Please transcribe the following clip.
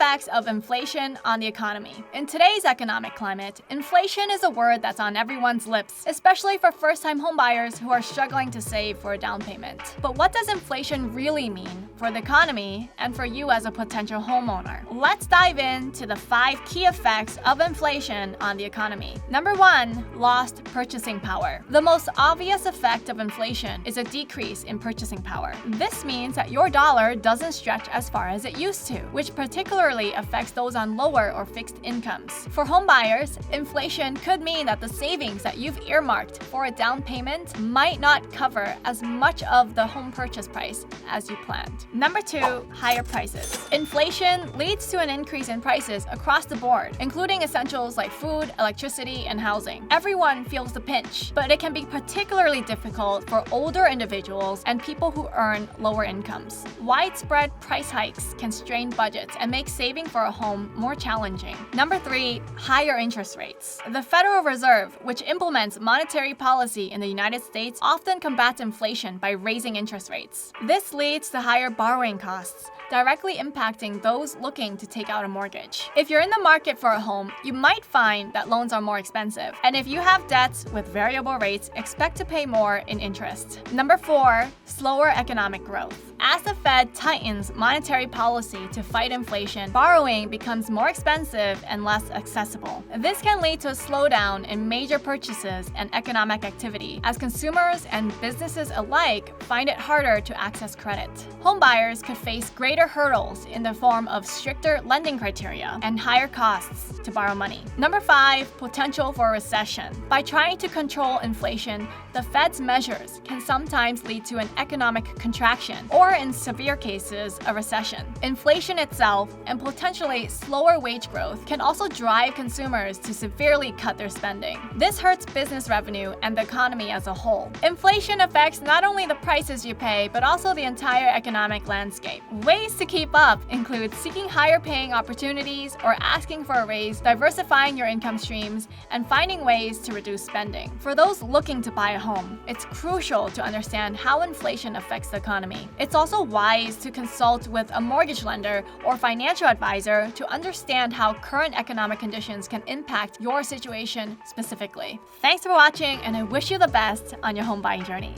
effects of inflation on the economy. In today's economic climate, inflation is a word that's on everyone's lips, especially for first-time homebuyers who are struggling to save for a down payment. But what does inflation really mean for the economy and for you as a potential homeowner? Let's dive into the 5 key effects of inflation on the economy. Number 1, lost purchasing power. The most obvious effect of inflation is a decrease in purchasing power. This means that your dollar doesn't stretch as far as it used to, which particularly affects those on lower or fixed incomes. For home buyers, inflation could mean that the savings that you've earmarked for a down payment might not cover as much of the home purchase price as you planned. Number 2, higher prices. Inflation leads to an increase in prices across the board, including essentials like food, electricity, and housing. Everyone feels the pinch, but it can be particularly difficult for older individuals and people who earn lower incomes. Widespread price hikes can strain budgets and make saving for a home more challenging. Number 3, higher interest rates. The Federal Reserve, which implements monetary policy in the United States, often combats inflation by raising interest rates. This leads to higher borrowing costs, directly impacting those looking to take out a mortgage. If you're in the market for a home, you might find that loans are more expensive. And if you have debts with variable rates, expect to pay more in interest. Number 4, slower economic growth. As the Fed tightens monetary policy to fight inflation, borrowing becomes more expensive and less accessible. This can lead to a slowdown in major purchases and economic activity, as consumers and businesses alike find it harder to access credit. Homebuyers could face greater hurdles in the form of stricter lending criteria and higher costs to borrow money. Number 5, potential for recession. By trying to control inflation, the Fed's measures can sometimes lead to an economic contraction, or in severe cases, a recession. Inflation itself and potentially slower wage growth can also drive consumers to severely cut their spending. This hurts business revenue and the economy as a whole. Inflation affects not only the prices you pay, but also the entire economic landscape. Ways to keep up include seeking higher paying opportunities or asking for a raise, diversifying your income streams, and finding ways to reduce spending. For those looking to buy a home, it's crucial to understand how inflation affects the economy. It's also wise to consult with a mortgage lender or financial advisor to understand how current economic conditions can impact your situation specifically. Thanks for watching, and I wish you the best on your home buying journey.